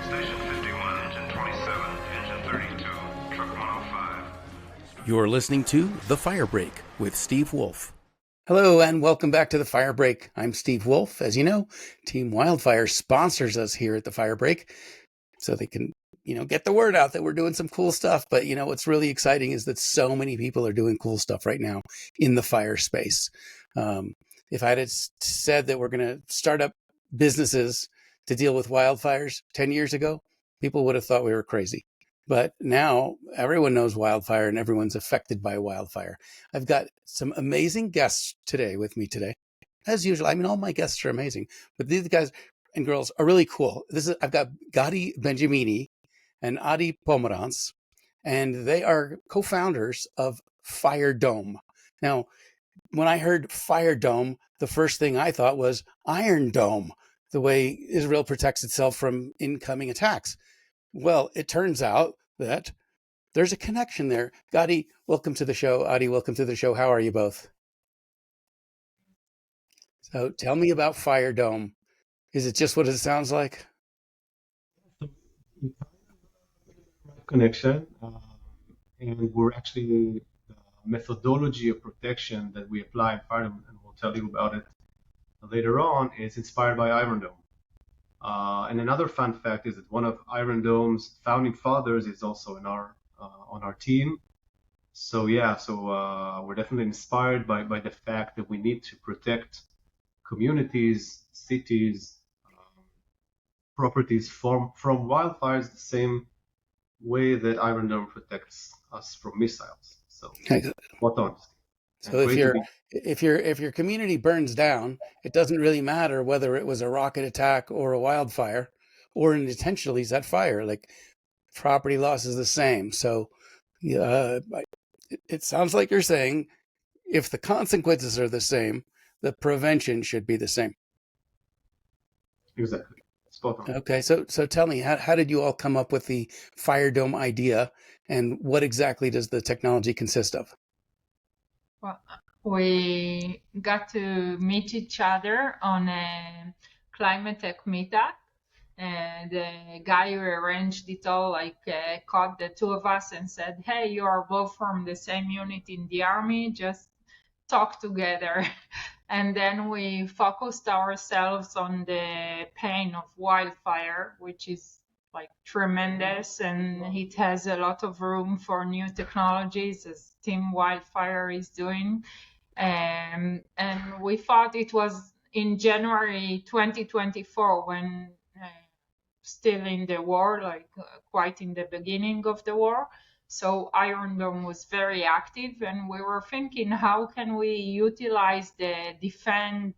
Station 51, engine 27, engine 32, truck 105. You're listening to The Fire Break with Steve Wolf. Hello and welcome back to The Fire Break. I'm Steve Wolf. As you know, Team Wildfire sponsors us here at The Fire Break so they can, get the word out that we're doing some cool stuff. But, what's really exciting is that so many people are doing cool stuff right now in the fire space. If I had said that we're going to start up businesses to deal with wildfires 10 years ago, people would have thought we were crazy. But now everyone knows wildfire and everyone's affected by wildfire. I've got some amazing guests with me today. As usual, all my guests are amazing, but these guys and girls are really cool. I've got Gadi Benjamini and Pomerantz, and they are co-founders of FireDome. Now, when I heard FireDome, the first thing I thought was Iron Dome, the way Israel protects itself from incoming attacks. Well, it turns out that there's a connection there. Gadi, welcome to the show. Adi, welcome to the show. How are you both? So tell me about FireDome. Is it just what it sounds like? Connection, and we're actually the methodology of protection that we apply in FireDome, and we'll tell you about it later on, is inspired by Iron Dome. And another fun fact is that one of Iron Dome's founding fathers is also on our team. So we're definitely inspired by the fact that we need to protect communities, cities, properties from wildfires the same way that Iron Dome protects us from missiles. So what on? So if your community burns down, it doesn't really matter whether it was a rocket attack or a wildfire or an intentionally set fire. Like, property loss is the same. So it sounds like you're saying if the consequences are the same, the prevention should be the same. Exactly. Spot on. Okay, so tell me, how did you all come up with the FireDome idea, and what exactly does the technology consist of? Well, we got to meet each other on a climate tech meetup, and the guy who arranged it all caught the two of us and said, "Hey, you are both from the same unit in the army, just talk together." And then we focused ourselves on the pain of wildfire, which is tremendous, and it has a lot of room for new technologies, as Team Wildfire is doing. And we thought it was in January 2024, when still in the war, quite in the beginning of the war. So Iron Dome was very active, and we were thinking, how can we utilize the defense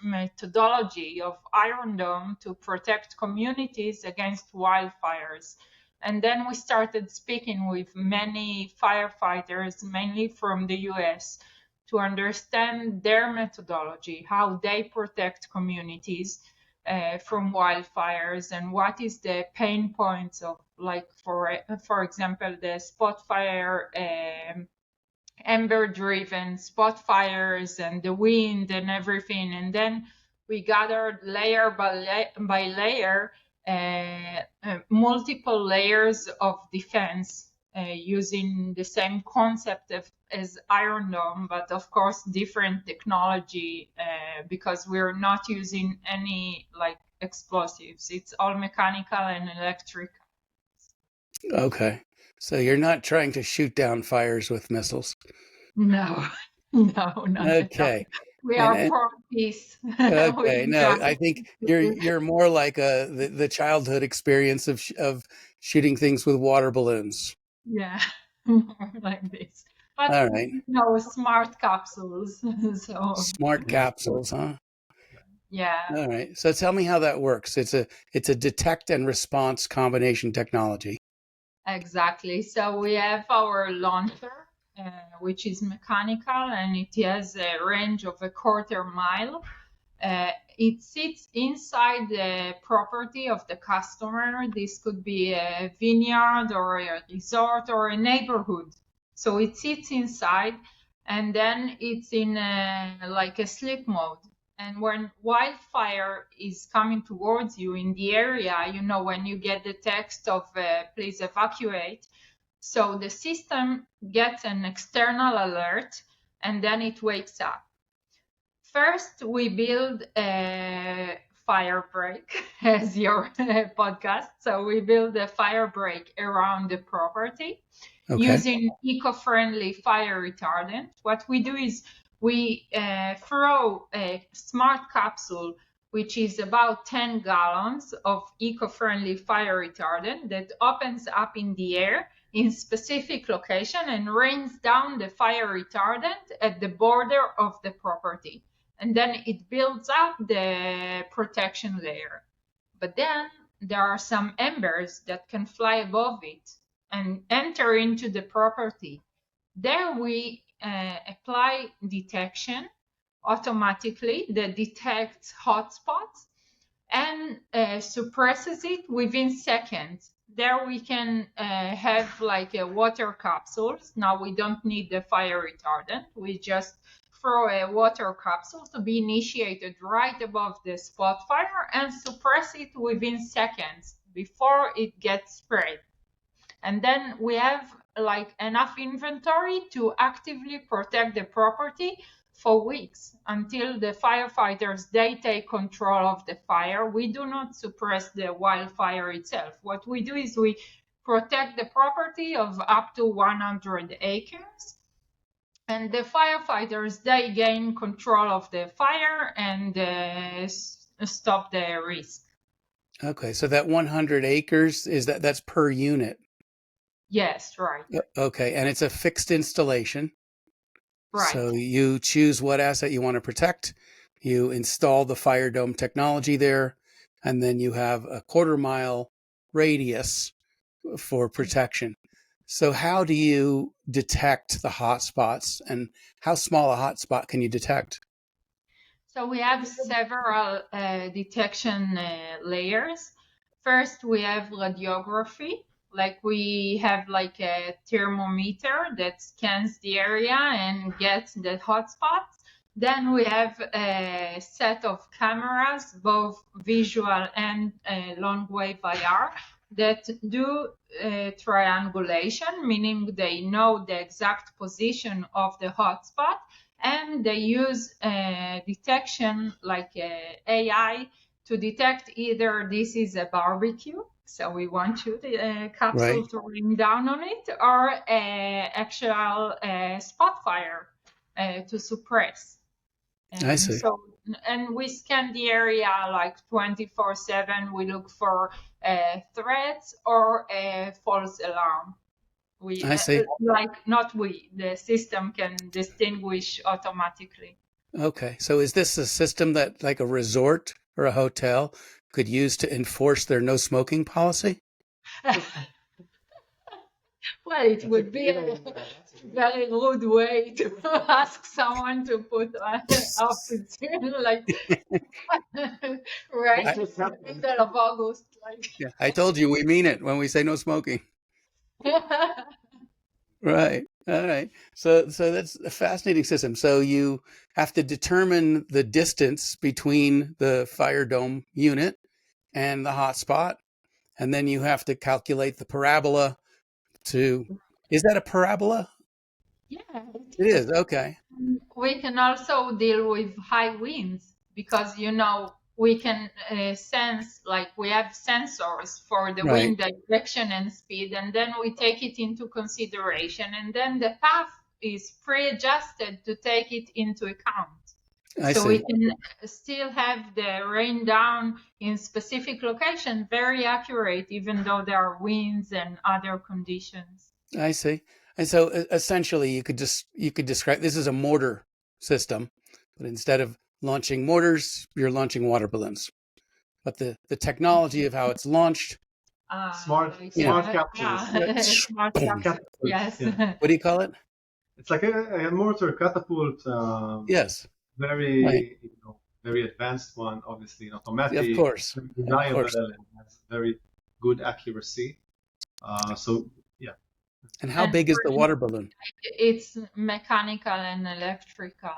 methodology of Iron Dome to protect communities against wildfires? And then we started speaking with many firefighters, mainly from the US, to understand their methodology, how they protect communities from wildfires, and what is the pain points of, for example, the spot fire, ember driven spot fires, and the wind and everything. And then we gathered layer by layer multiple layers of defense using the same concept as Iron Dome, but of course different technology, because we're not using any explosives. It's all mechanical and electric. Okay, so you're not trying to shoot down fires with missiles? No. Okay. We are for peace. Okay, no, I think you're more like the childhood experience of shooting things with water balloons. Yeah, more like this. But all right. Smart capsules. So smart capsules, huh? Yeah. All right. So tell me how that works. It's a detect and response combination technology. Exactly. So we have our launcher, which is mechanical, and it has a range of 1/4 mile. It sits inside the property of the customer. This could be a vineyard or a resort or a neighborhood. So it sits inside, and then it's in a sleep mode. And when wildfire is coming towards you in the area, when you get the text of please evacuate, so the system gets an external alert and then it wakes up. First, we build a fire break as your podcast. So we build a fire break around the property using eco-friendly fire retardant. What we do is we throw a smart capsule, which is about 10 gallons of eco-friendly fire retardant that opens up in the air in specific location and rains down the fire retardant at the border of the property. And then it builds up the protection layer. But then there are some embers that can fly above it and enter into the property. There we apply detection automatically that detects hotspots and suppresses it within seconds. There we can have like a water capsules. Now we don't need the fire retardant. We just throw a water capsule to be initiated right above the spot fire and suppress it within seconds before it gets spread. And then we have like enough inventory to actively protect the property for weeks until the firefighters, they take control of the fire. We do not suppress the wildfire itself. What we do is we protect the property of up to 100 acres. And the firefighters, they gain control of the fire and stop the risk. Okay, so that 100 acres, that's per unit? Yes, right. Okay, and it's a fixed installation. Right. So you choose what asset you want to protect, you install the FireDome technology there, and then you have a 1/4-mile radius for protection. So how do you detect the hotspots, and how small a hotspot can you detect? So we have several detection layers. First, we have radiography. Like we have like a thermometer that scans the area and gets the hotspots. Then we have a set of cameras, both visual and long wave IR, that do triangulation, meaning they know the exact position of the hotspot, and they use detection like AI to detect either this is a barbecue, so we want you the capsule to rain down on it, or actual spot fire to suppress. I see. So, and we scan the area like 24/7. We look for threats or a false alarm. I see. The system can distinguish automatically. Okay, so is this a system that like a resort or a hotel could use to enforce their no smoking policy? Well, it would be a very rude way to ask someone to put outfits in, like, right in the middle of August. Like. Yeah, I told you we mean it when we say no smoking. Right. All right. So that's a fascinating system. So you have to determine the distance between the FireDome unit and the hotspot, and then you have to calculate the parabola to. Is that a parabola? Yeah. It is. Okay. We can also deal with high winds because, we can sense, like we have sensors for the wind direction and speed, and then we take it into consideration, and then the path is pre-adjusted to take it into account. So we can still have the rain down in specific location very accurate, even though there are winds and other conditions. I see. And so essentially you could describe this as a mortar system, but instead of launching mortars, you're launching water balloons. But the technology of how it's launched. Smart capsules. Yeah. Smart capsules. Yes. Yeah. What do you call it? It's like a mortar catapult. Yes. Very, very advanced one, obviously, automatic. Of course. Reliable and has very good accuracy. So, yeah, And how And big is the water balloon? it's mechanical and electrical.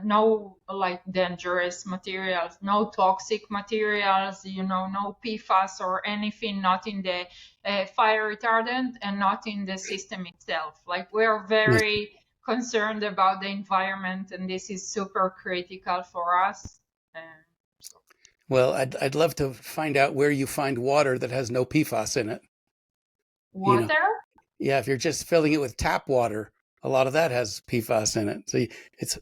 No, like dangerous materials, no toxic materials. No PFAS or anything. Not in the fire retardant and not in the system itself. Like we're very concerned about the environment, and this is super critical for us. Well, I'd love to find out where you find water that has no PFAS in it. Water? Yeah, if you're just filling it with tap water, a lot of that has PFAS in it. So it's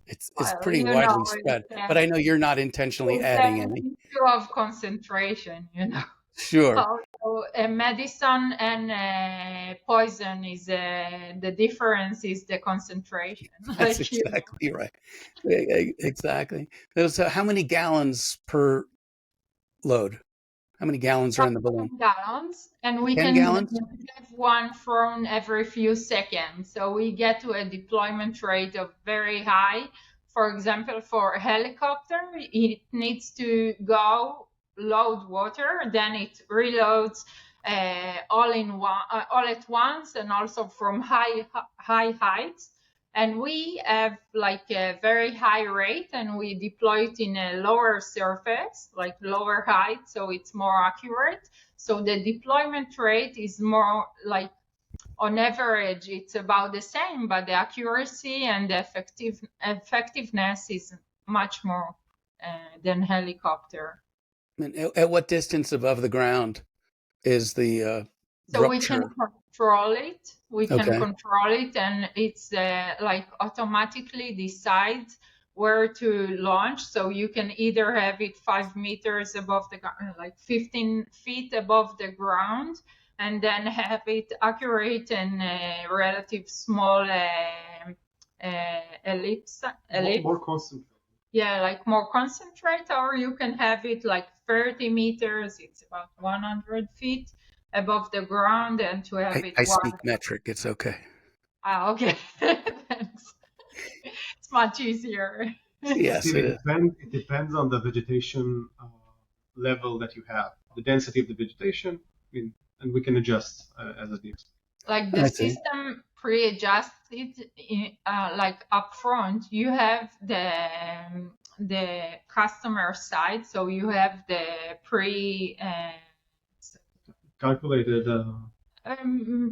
pretty widely spread. But I know you're not intentionally adding any. Issue of concentration, Sure. Also, medicine and poison is the difference is the concentration. That's exactly right. Exactly. So how many gallons per load? How many gallons are in the balloon? Gallons, and we 10 can gallons? have one thrown every few seconds. So we get to a deployment rate of very high. For example, for a helicopter, it needs to go load water, then it reloads all at once, and also from high heights. And we have like a very high rate, and we deploy it in a lower surface, like lower height, so it's more accurate. So the deployment rate is more like, on average, it's about the same, but the accuracy and the effectiveness is much more than helicopter. And at what distance above the ground is the So rupture? we can control it. We can control it, and it's like automatically decides where to launch. So you can either have it 5 meters above the ground, like 15 feet above the ground, and then have it accurate and relative small ellipse. More concentrated. Yeah, like more concentrate, or you can have it like 30 meters. It's about 100 feet above the ground, and to have it. I speak metric. It's okay. Okay. Thanks. It's much easier. Yes, it depends on the vegetation level that you have, the density of the vegetation, and we can adjust as it is. Like the system pre-adjusts it, like upfront. You have the customer side, so you have the calculated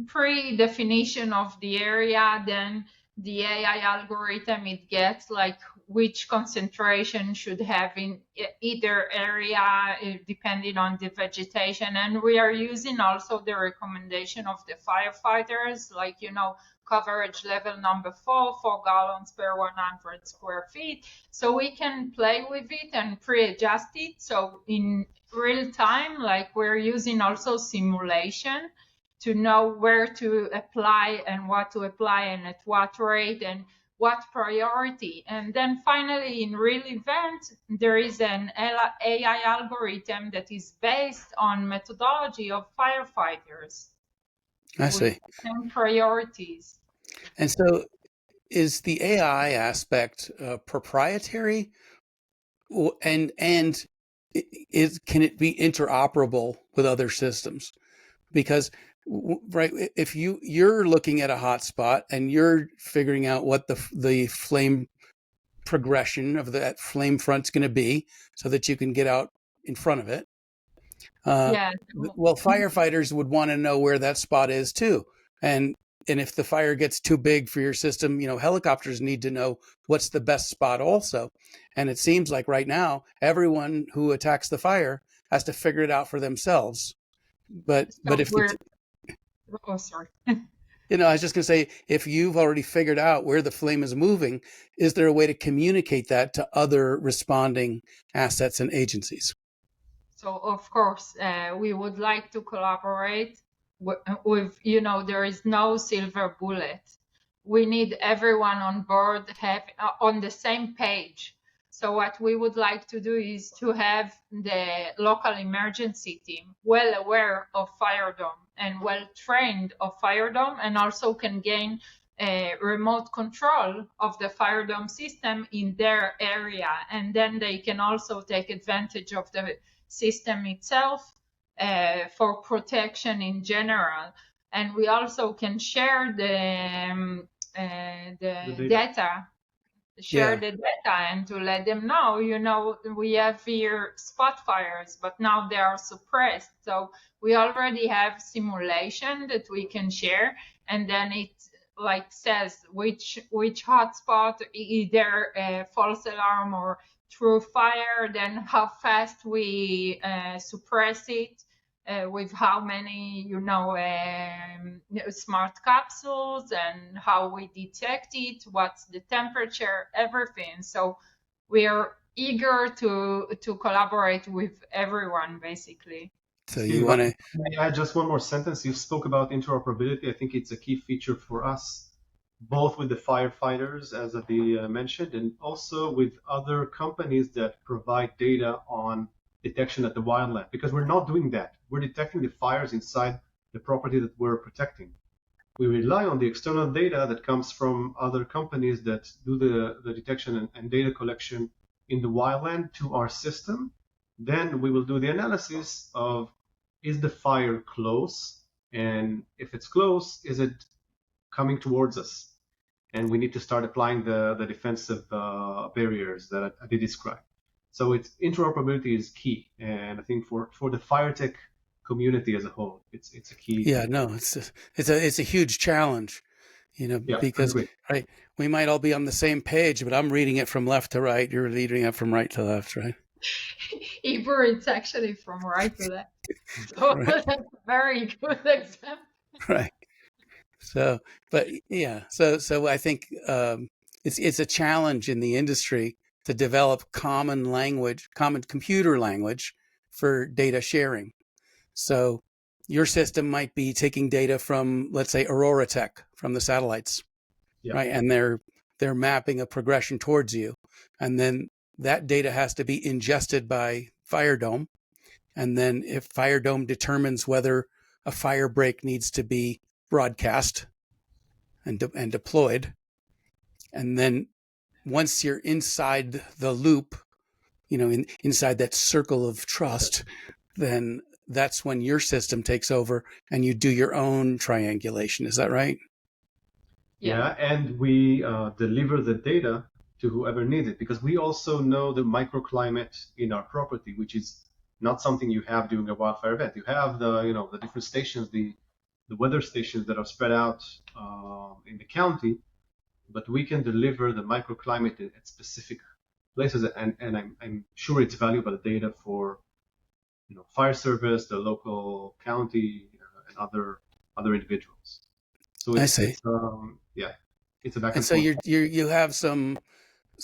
pre-definition of the area. Then the AI algorithm, it gets like which concentration should have in either area depending on the vegetation. And we are using also the recommendation of the firefighters, like, coverage level number 4 gallons per 100 square feet. So we can play with it and pre-adjust it. So in real time, like we're using also simulation to know where to apply and what to apply and at what rate and what priority. And then finally, in real event, there is an AI algorithm that is based on methodology of firefighters. I see. And priorities. And so is the AI aspect proprietary, and can it be interoperable with other systems? Because right, if you're looking at a hotspot and you're figuring out what the flame progression of that flame front's going to be, so that you can get out in front of it. Well, firefighters would want to know where that spot is too, and if the fire gets too big for your system, helicopters need to know what's the best spot also. And it seems like right now, everyone who attacks the fire has to figure it out for themselves. But if oh, sorry. I was just going to say, if you've already figured out where the flame is moving, is there a way to communicate that to other responding assets and agencies? So, of course, we would like to collaborate with, there is no silver bullet. We need everyone on board, on the same page. So what we would like to do is to have the local emergency team well aware of FireDome and well trained of FireDome, and also can gain remote control of the FireDome system in their area. And then they can also take advantage of the system itself for protection in general. and we also can share the data. Share the data and to let them know, we have here spot fires, but now they are suppressed. So we already have simulation that we can share, and then it like says which hotspot, either a false alarm or true fire, then how fast we suppress it. With how many, smart capsules, and how we detect it, what's the temperature, everything. So we are eager to collaborate with everyone, basically. So you want to add just one more sentence? You spoke about interoperability. I think it's a key feature for us, both with the firefighters, as Adi mentioned, and also with other companies that provide data on detection at the wildland, because we're not doing that. We're detecting the fires inside the property that we're protecting. We rely on the external data that comes from other companies that do the detection and data collection in the wildland to our system. Then we will do the analysis of, is the fire close? And if it's close, is it coming towards us? And we need to start applying the defensive barriers that I did describe. So interoperability is key, and I think for the fire tech community as a whole, it's a key. Yeah, no, it's a huge challenge, because right, we might all be on the same page, but I'm reading it from left to right. You're reading it from right to left, right? Hebrew, it's actually from right to left. So that's a very good example. Right. So, but yeah, so I think it's a challenge in the industry to develop common computer language for data sharing. So your system might be taking data from, let's say, Aurora Tech, from the satellites, right? And they're mapping a progression towards you. And then that data has to be ingested by FireDome. And then if FireDome determines whether a fire break needs to be broadcast and deployed, and then once you're inside the loop, inside that circle of trust, then that's when your system takes over and you do your own triangulation. Is that right? Yeah, and we deliver the data to whoever needs it, because we also know the microclimate in our property, which is not something you have during a wildfire event. You have the different stations, the weather stations that are spread out in the county, but we can deliver the microclimate at specific places, and I'm sure it's valuable data for fire service, the local county, and other individuals. So I see. It's a back and so forth. you have some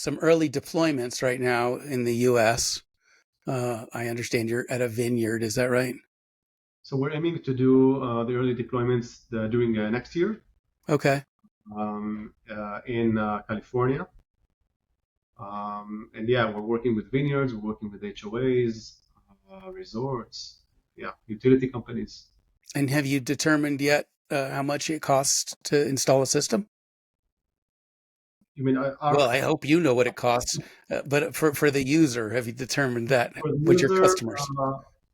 early deployments right now in the U.S. I understand you're at a vineyard. Is that right? So we're aiming to do the early deployments during next year. Okay. In California. And we're working with vineyards, we're working with HOAs, resorts, utility companies. And have you determined yet how much it costs to install a system? You mean well, I hope you know what it costs, but for the user, have you determined that with your customers?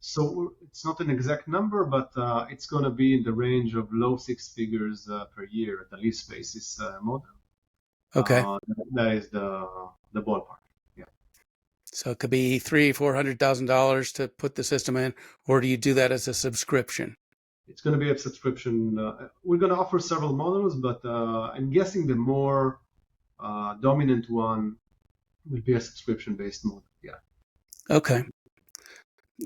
So it's not an exact number, but it's going to be in the range of low six figures per year at the lease basis model. Okay. That is the ballpark. Yeah. So it could be $300,000-$400,000 to put the system in, or do you do that as a subscription? It's going to be a subscription. We're going to offer several models, but I'm guessing the more dominant one will be a subscription-based model. Yeah. Okay.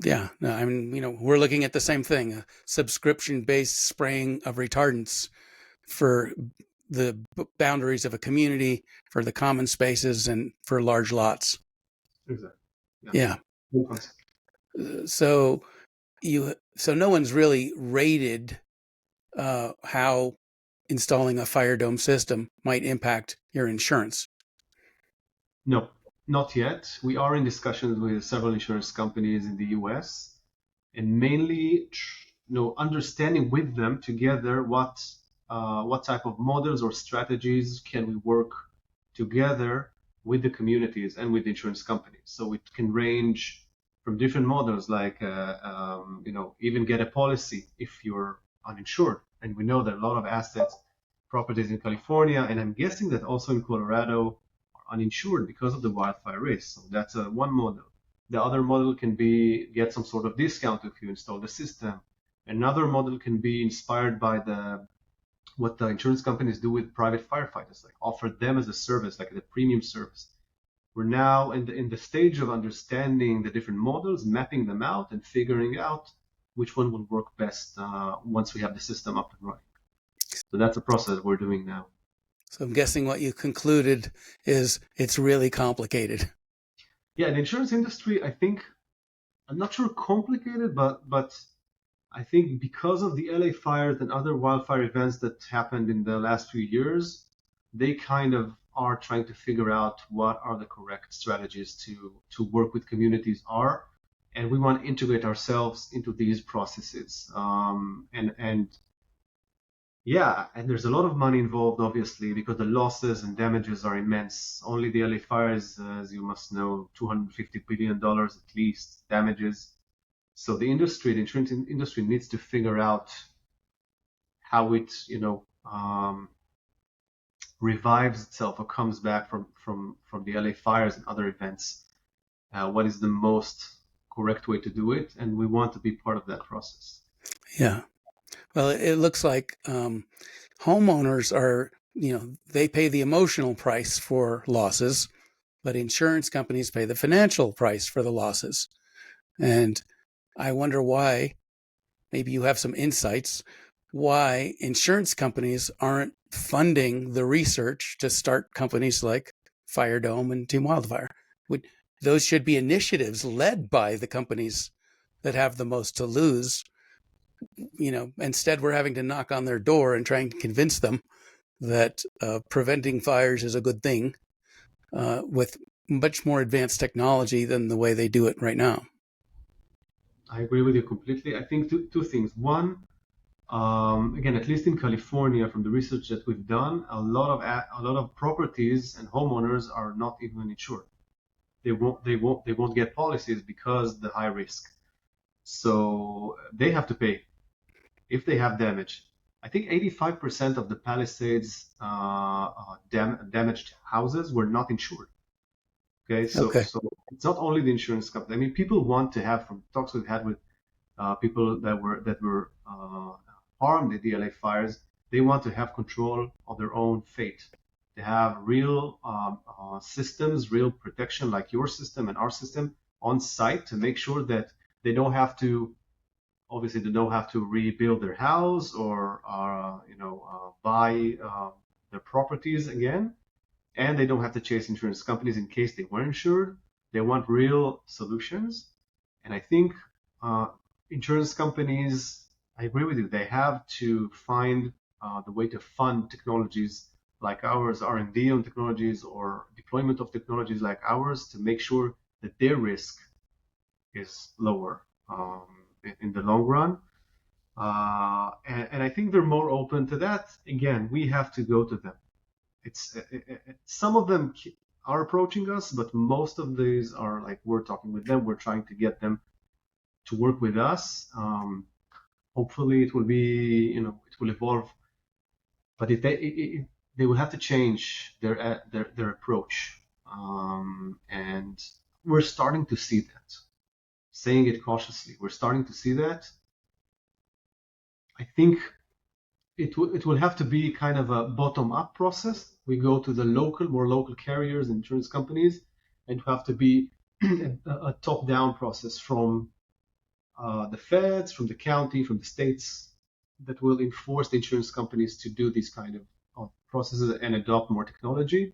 Yeah. No, I mean, we're looking at the same thing: a subscription-based spraying of retardants for the boundaries of a community, for the common spaces, and for large lots. Exactly. Yeah. So no one's really rated how installing a FireDome system might impact your insurance. No, not yet. We are in discussions with several insurance companies in the US, and mainly, understanding with them together what type of models or strategies can we work together with the communities and with the insurance companies. So it can range from different models, like even get a policy if you're uninsured, and we know that a lot of assets, properties in California, and I'm guessing that also in Colorado, are uninsured because of the wildfire risk. So that's one model. The other model can be get some sort of discount if you install the system. Another model can be inspired by what the insurance companies do with private firefighters, like offer them as a service, like a premium service. We're now in the stage of understanding the different models, mapping them out, and figuring out which one will work best once we have the system up and running. So that's a process we're doing now. So I'm guessing what you concluded is it's really complicated. Yeah, the insurance industry, I think, I'm not sure complicated, but I think because of the LA fires and other wildfire events that happened in the last few years, they kind of are trying to figure out what are the correct strategies to work with communities are. And we want to integrate ourselves into these processes. And there's a lot of money involved, obviously, because the losses and damages are immense. Only the LA fires, as you must know, $250 billion at least damages. So the insurance industry needs to figure out how it, revives itself or comes back from the LA fires and other events. What is the most correct way to do it? And we want to be part of that process. Yeah. Well, it looks like homeowners are, they pay the emotional price for losses, but insurance companies pay the financial price for the losses. And I wonder why, maybe you have some insights, why insurance companies aren't funding the research to start companies like FireDome and Team Wildfire. Those should be initiatives led by the companies that have the most to lose. Instead we're having to knock on their door and trying to convince them that preventing fires is a good thing with much more advanced technology than the way they do it right now. I agree with you completely. I think two things. One, again, at least in California, from the research that we've done, a lot of properties and homeowners are not even insured. They won't get policies because the high risk. So they have to pay if they have damage. I think 85% of the Palisades damaged houses were not insured. Okay, so it's not only the insurance company. I mean, people want to have, from talks we've had with people that were harmed in the LA fires, they want to have control of their own fate. They have real systems, real protection, like your system and our system, on site to make sure that they don't have to. Obviously, they don't have to rebuild their house or buy their properties again. And they don't have to chase insurance companies in case they weren't insured. They want real solutions. And I think insurance companies, I agree with you, they have to find the way to fund technologies like ours, R&D on technologies or deployment of technologies like ours to make sure that their risk is lower in the long run. And I think they're more open to that. Again, we have to go to them. Some of them are approaching us, but most of these are like we're talking with them. We're trying to get them to work with us. Hopefully, it will be it will evolve. But if they will have to change their approach, and we're starting to see that. Saying it cautiously, we're starting to see that. I think it will have to be kind of a bottom-up process. We go to the more local carriers and insurance companies, and it will have to be a top-down process from the feds, from the county, from the states that will enforce the insurance companies to do these kind of processes and adopt more technology.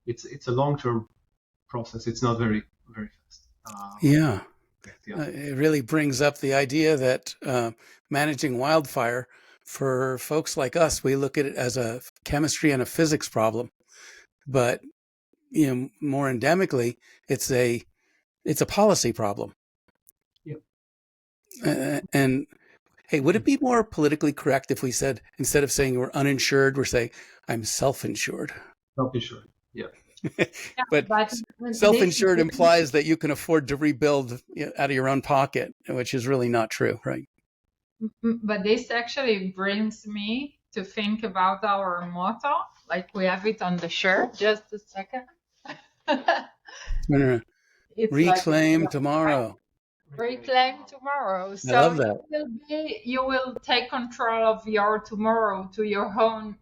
It's a long-term process. It's not very, very fast. Yeah. It really brings up the idea that managing wildfire, for folks like us, we look at it as a chemistry and a physics problem, but more endemically, it's a policy problem. Yeah. And hey, would it be more politically correct if we said, instead of saying we're uninsured, we're saying I'm self-insured? Self-insured, yeah. But self-insured implies that you can afford to rebuild out of your own pocket, which is really not true, right? But this actually brings me to think about our motto, like we have it on the shirt. Just a second. No. It's like Reclaim tomorrow. reclaim tomorrow. I So love that. you will take control of your tomorrow to your own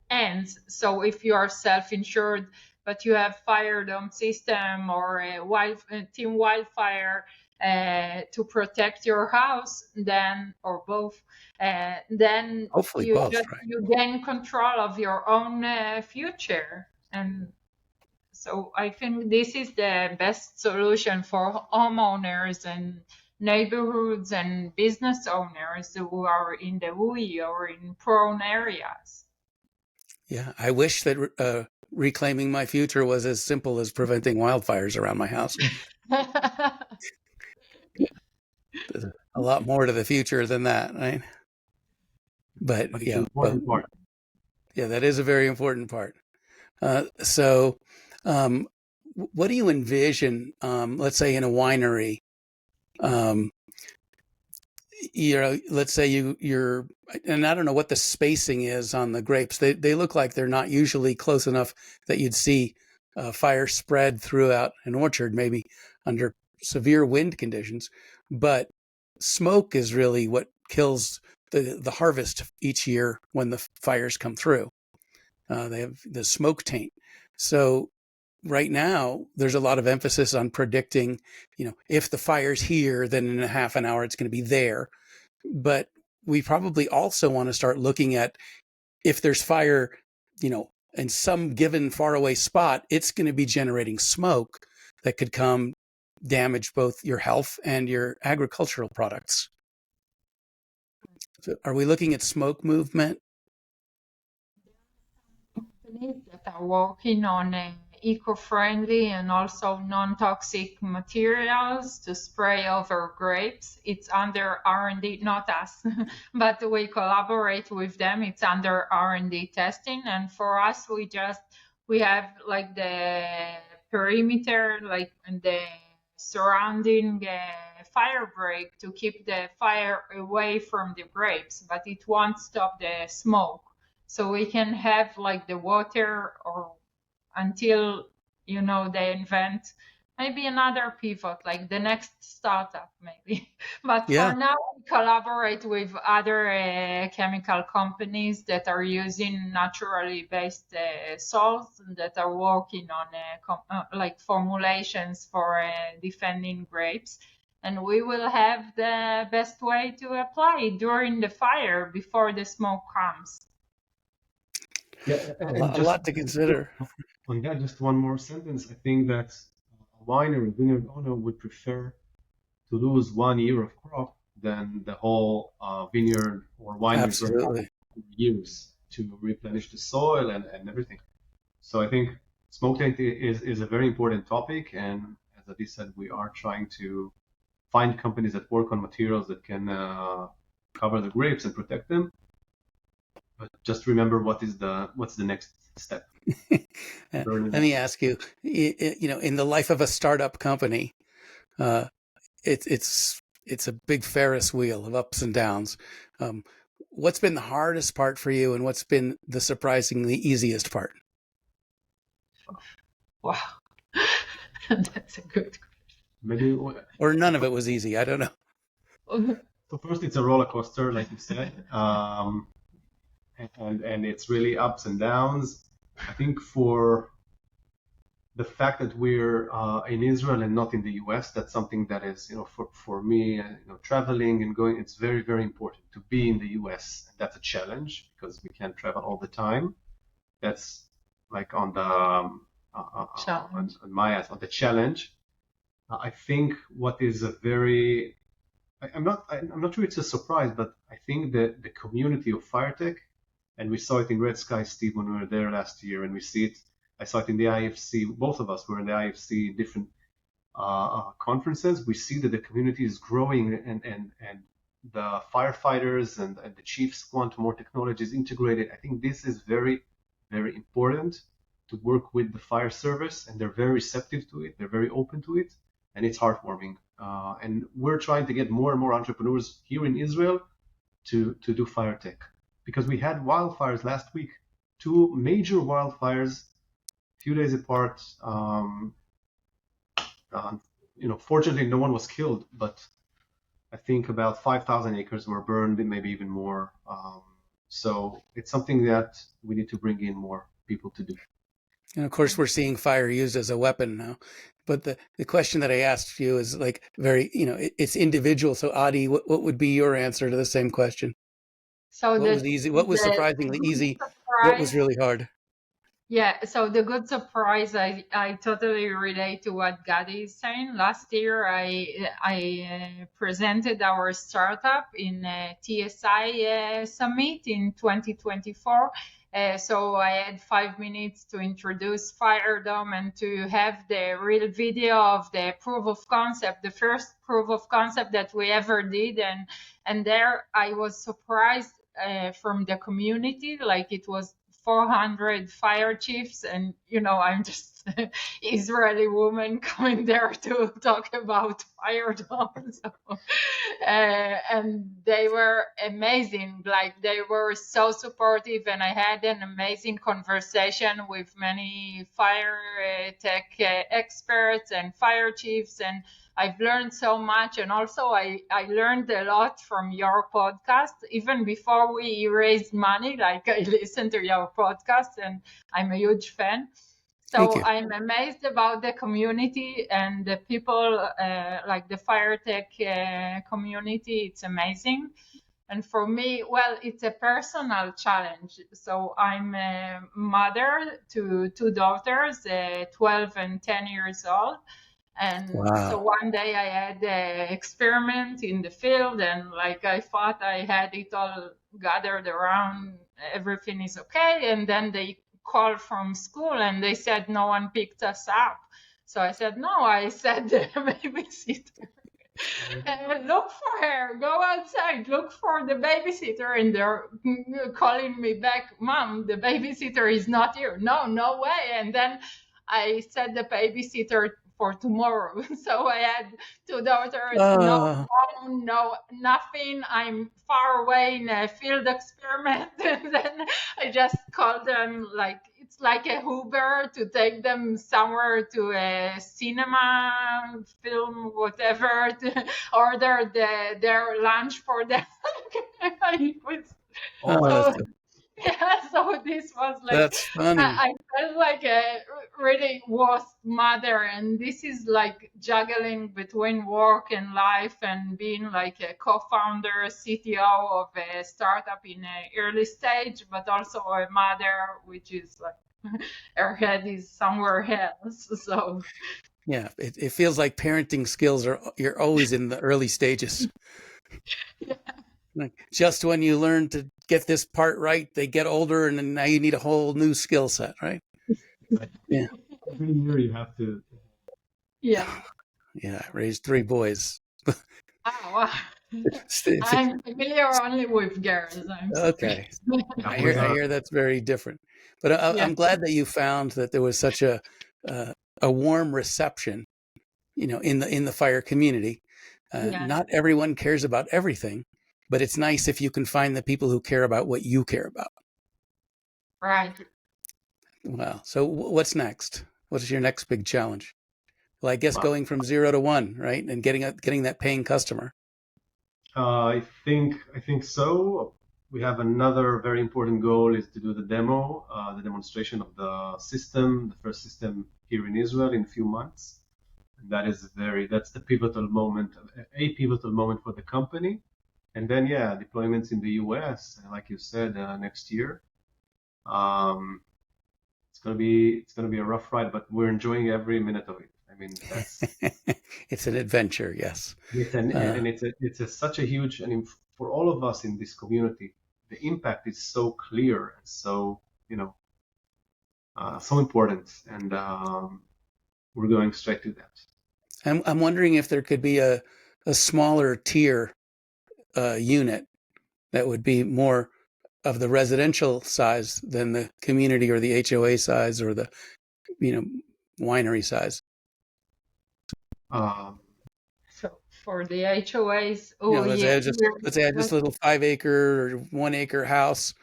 hands. So if you are self-insured, but you have FireDome system or a Team Wildfire to protect your house, then or both, then Hopefully you both, right? you gain control of your own future. And so I think this is the best solution for homeowners and neighborhoods and business owners who are in the WUI or in prone areas. Yeah, I wish that reclaiming my future was as simple as preventing wildfires around my house. There's a lot more to the future than that, right? But But it's yeah, an important part. yeah, that is a very important part. So, what do you envision? Let's say in a winery, let's say you're, and I don't know what the spacing is on the grapes. They look like they're not usually close enough that you'd see fire spread throughout an orchard, maybe under severe wind conditions. But smoke is really what kills the harvest each year when the fires come through. They have the smoke taint. So right now, there's a lot of emphasis on predicting, if the fire's here, then in a half an hour, it's going to be there. But we probably also want to start looking at if there's fire, in some given faraway spot, it's going to be generating smoke that could come damage both your health and your agricultural products. So are we looking at smoke movement? Companies that are working on eco-friendly and also non-toxic materials to spray over grapes. It's under R&D, not us, but we collaborate with them. It's under R&D testing. And for us, we have like the perimeter, like the surrounding fire break to keep the fire away from the grapes, but it won't stop the smoke. So we can have like the water or until, they invent maybe another pivot, like the next startup maybe. But Yeah. for now, we collaborate with other chemical companies that are using naturally based salts that are working on like formulations for defending grapes. And we will have the best way to apply it during the fire before the smoke comes. Yeah, A lot to consider. On that, just one more sentence. I think that a winery, vineyard owner would prefer to lose 1 year of crop than the whole vineyard or winery Absolutely. years to replenish the soil and everything. So I think smoke taint is a very important topic, and as Adi said, we are trying to find companies that work on materials that can cover the grapes and protect them. But just remember what's the next step. Let me ask you, in the life of a startup company, it's a big Ferris wheel of ups and downs. What's been the hardest part for you, and what's been the surprisingly easiest part? Wow, that's a good question. Maybe, or none of it was easy. I don't know. So first, it's a roller coaster, like you said, and it's really ups and downs. I think for the fact that we're in Israel and not in the US, that's something that is, for me, traveling and going, it's very, very important to be in the US. And that's a challenge because we can't travel all the time. That's like on the on my ass, on the challenge. I think what is a very, I'm not sure it's a surprise, but I think that the community of FireTech, and we saw it in Red Sky, Steve, when we were there last year, and we see it. I saw it in the IFC. Both of us were in the IFC different conferences. We see that the community is growing, and the firefighters and the chiefs want more technologies integrated. I think this is very, very important to work with the fire service, and they're very receptive to it. They're very open to it, and it's heartwarming. And we're trying to get more and more entrepreneurs here in Israel to do fire tech, because we had wildfires last week, two major wildfires, a few days apart. Fortunately, no one was killed, but I think about 5,000 acres were burned, maybe even more. So it's something that we need to bring in more people to do. And of course, we're seeing fire used as a weapon now. But the question that I asked you is like very, it's individual. So Adi, what would be your answer to the same question? So what was easy? What was surprisingly easy? What was really hard? Yeah, so the good surprise, I totally relate to what Gadi is saying. Last year, I presented our startup in TSI Summit in 2024. So I had 5 minutes to introduce FireDome and to have the real video of the proof of concept, the first proof of concept that we ever did. And there I was surprised from the community, like it was 400 fire chiefs, and I'm just Israeli woman coming there to talk about FireDome. So, and they were amazing, like they were so supportive, and I had an amazing conversation with many fire tech experts and fire chiefs, and I've learned so much. And also I learned a lot from your podcast. Even before we raised money, like I listened to your podcast and I'm a huge fan. So I'm amazed about the community and the people, like the fire tech community. It's amazing. And for me, well, it's a personal challenge. So I'm a mother to two daughters, 12 and 10 years old. And so one day I had an experiment in the field, and like I thought I had it all gathered around, everything is okay. And then they called from school and they said no one picked us up. So I said, no, I said the babysitter. Look for her, go outside, look for the babysitter. And they're calling me back, Mom, the babysitter is not here. No way. And then I said the babysitter for tomorrow. So I had two daughters, no phone, no nothing. I'm far away in a field experiment. And then I just called them, like it's like a Uber to take them somewhere to a cinema, film, whatever, to order their lunch for them. Yeah, so this was like, that's funny. I felt like a really was mother, and this is like juggling between work and life and being like a co-founder, CTO of a startup in an early stage, but also a mother, which is like her head is somewhere else. So yeah, it feels like parenting skills you're always in the early stages. Yeah. Like just when you learn to get this part right, they get older, and then now you need a whole new skill set, right? Yeah. Every year you have to. Yeah. Yeah, I raised 3 boys. Oh, wow. I'm familiar only with girls. Okay. I hear that's very different. But I'm glad that you found that there was such a warm reception, in the fire community. Not everyone cares about everything, but it's nice if you can find the people who care about what you care about. Right. Wow. So what's next? What is your next big challenge? Well, I guess going from 0 to 1, right? And getting that paying customer. I think so. We have another very important goal is to do the demo, the demonstration of the system, the first system here in Israel in a few months. And that's the pivotal moment, a pivotal moment for the company. And then, deployments in the US, like you said, next year. It's gonna be a rough ride, but we're enjoying every minute of it. I mean, it's an adventure, yes. It's such a huge, for all of us in this community, the impact is so clear and so so important, and we're going straight to that. I'm wondering if there could be a smaller tier unit that would be more of the residential size than the community or the HOA size or the winery size. for the HOAs. You know, Oh let's yeah, say let's say I just a little 5-acre or 1-acre house,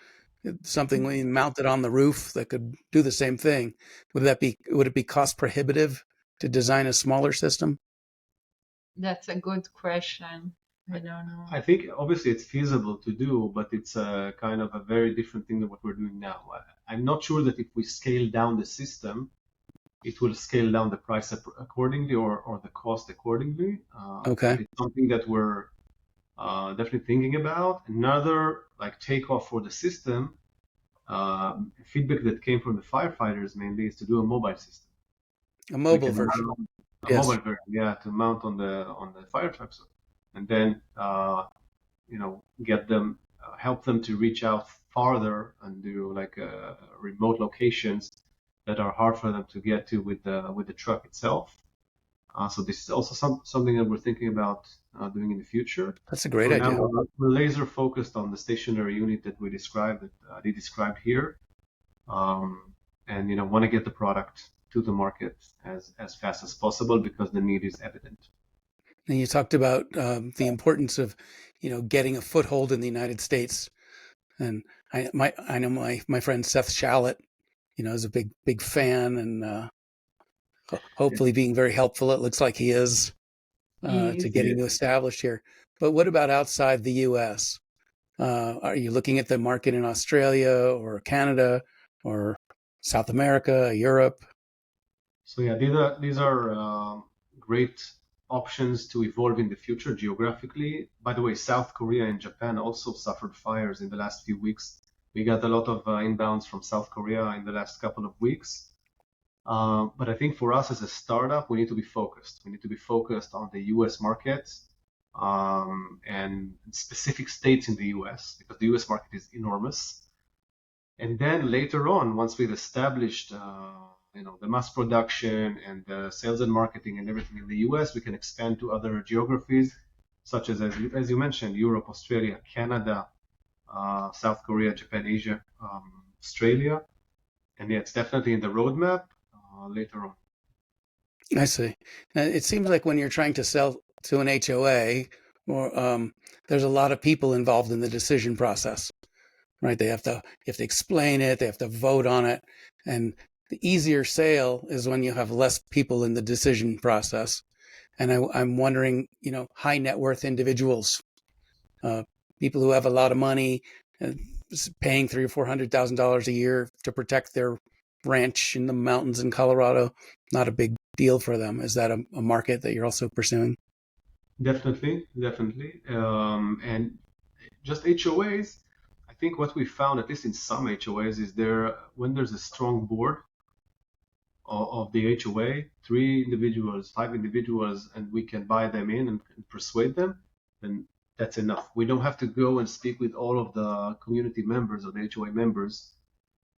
something we mounted on the roof that could do the same thing. Would it be cost prohibitive to design a smaller system? that's a good question. I don't know. I think obviously it's feasible to do, but it's a kind of a very different thing than what we're doing now. I'm not sure that if we scale down the system, it will scale down the price accordingly or the cost accordingly. Okay. But it's something that we're definitely thinking about. Another like takeoff for the system, feedback that came from the firefighters mainly is to do a mobile system. A mobile version. A Yes. mobile version, yeah, to mount on the fire trucks, and then get them, help them to reach out farther and do like remote locations that are hard for them to get to with the truck itself. So this is also something that we're thinking about doing in the future. That's a great For idea. now, we're laser focused on the stationary unit that we described, that they described here, and want to get the product to the market as fast as possible because the need is evident. And you talked about the importance of, getting a foothold in the United States. And I know my friend Seth Shallett, is a big fan and hopefully being very helpful. It looks like he is to getting you established here. But what about outside the U.S.? Are you looking at the market in Australia or Canada or South America, Europe? So yeah, these are great options to evolve in the future geographically. By the way, South Korea and Japan also suffered fires in the last few weeks. We got a lot of inbounds from South Korea in the last couple of weeks. But I think for us as a startup, we need to be focused. We need to be focused on the US market and specific states in the US because the US market is enormous. And then later on, once we've established the mass production and the sales and marketing and everything in the US, we can expand to other geographies, such as you mentioned, Europe, Australia, Canada, South Korea, Japan, Asia, Australia. And yeah, it's definitely in the roadmap later on. I see. Now, it seems like when you're trying to sell to an HOA, or there's a lot of people involved in the decision process, right? They have to explain it, they have to vote on it, and the easier sale is when you have less people in the decision process. And I'm wondering, high net worth individuals, people who have a lot of money, paying $300,000 or $400,000 a year to protect their ranch in the mountains in Colorado, not a big deal for them. Is that a market that you're also pursuing? Definitely. And just HOAs, I think what we found, at least in some HOAs, is when there's a strong board of the HOA, 3 individuals, 5 individuals, and we can buy them in and persuade them, then that's enough. We don't have to go and speak with all of the community members or the HOA members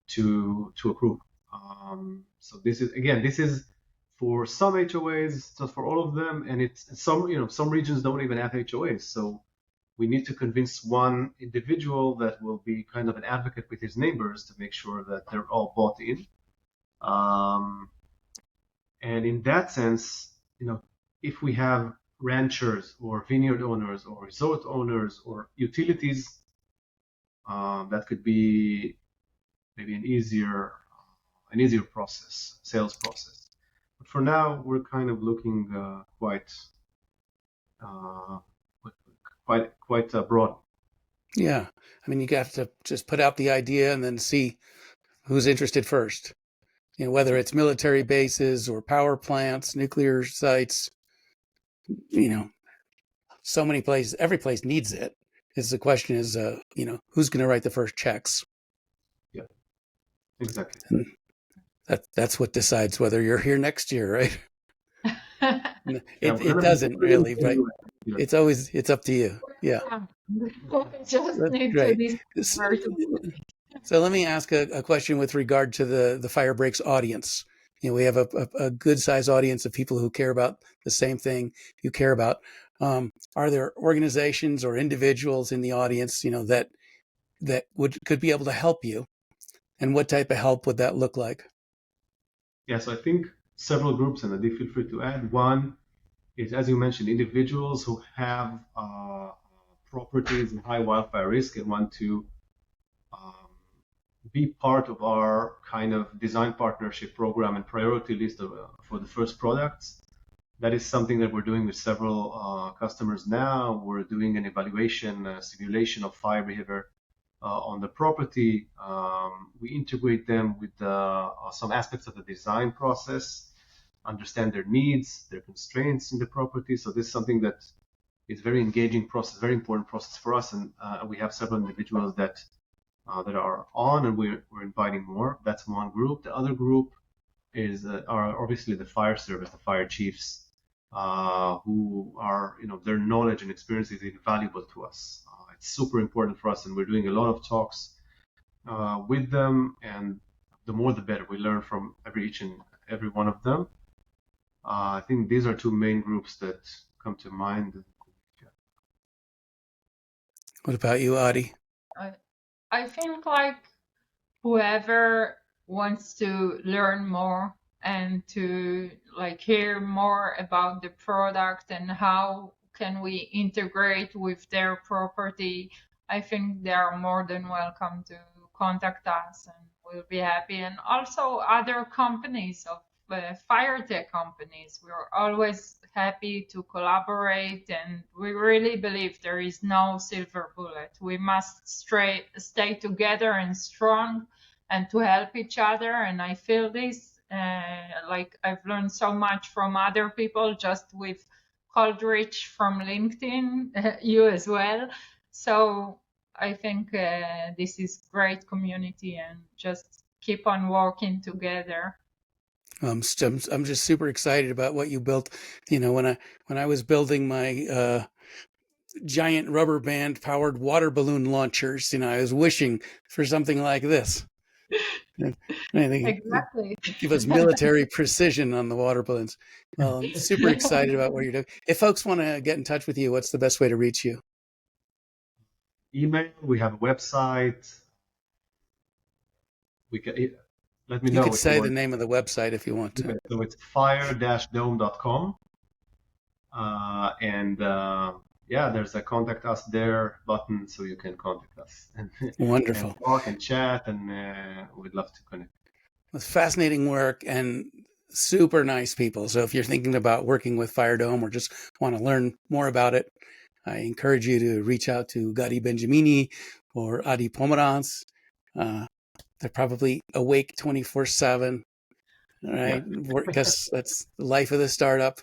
to approve. So this is for some HOAs, not for all of them, and it's some regions don't even have HOAs. So we need to convince one individual that will be kind of an advocate with his neighbors to make sure that they're all bought in. And in that sense, if we have ranchers or vineyard owners or resort owners or utilities, that could be maybe an easier sales process. But for now, we're kind of looking quite broad. Yeah, I mean, you have to just put out the idea and then see who's interested first. Whether it's military bases or power plants, nuclear sites, so many places, every place needs it. The question is, who's going to write the first checks? Yeah, exactly. And that's what decides whether you're here next year, right? It doesn't really, right? It's up to you. Yeah. Just That's need great. to discover. So let me ask a question with regard to the Fire Breaks audience. We have a good sized audience of people who care about the same thing you care about. Are there organizations or individuals in the audience, that could be able to help you? And what type of help would that look like? Yes, I think several groups, and Adi, feel free to add. One is, as you mentioned, individuals who have properties in high wildfire risk and want to be part of our kind of design partnership program and priority list for the first products. That is something that we're doing with several customers now. We're doing an evaluation, simulation of fire behavior on the property. We integrate them with some aspects of the design process, understand their needs, their constraints in the property. So this is something that is very engaging process, very important process for us. And we have several individuals that are on, and we're inviting more. That's one group. The other group are obviously the fire service, the fire chiefs, who are, their knowledge and experience is invaluable to us. It's super important for us, and we're doing a lot of talks with them, and the more the better. We learn from each and every one of them. I think these are two main groups that come to mind. What about you, Adi? I think like whoever wants to learn more and to like hear more about the product and how can we integrate with their property, I think they are more than welcome to contact us, and we'll be happy. And also other companies of fire tech companies, we're always happy to collaborate, and we really believe there is no silver bullet. We must stay together and strong and to help each other. And I feel this, like I've learned so much from other people, just with Coldrich from LinkedIn, you as well. So I think this is great community, and just keep on working together. I'm just super excited about what you built. When I was building my giant rubber band powered water balloon launchers, I was wishing for something like this. I think Exactly. give us military precision on the water balloons. Well, I'm super excited about what you're doing. If folks want to get in touch with you, what's the best way to reach you? Email. We have a website. We can. Let me know. You can say the name of the website if you want to. Okay, so it's fire-dome.com. Yeah, there's a contact us there button, so you can contact us. Wonderful. And talk and chat, and we'd love to connect. It's fascinating work and super nice people. So if you're thinking about working with FireDome or just want to learn more about it, I encourage you to reach out to Gadi Benjamini or Adi Pomerantz. They're probably awake 24/7, right? Because that's the life of the startup.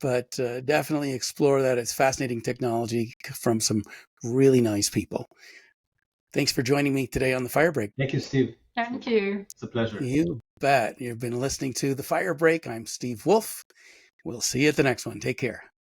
But definitely explore that. It's fascinating technology from some really nice people. Thanks for joining me today on the Fire Break. Thank you, Steve. Thank you. It's a pleasure. You bet. You've been listening to the Fire Break. I'm Steve Wolf. We'll see you at the next one. Take care.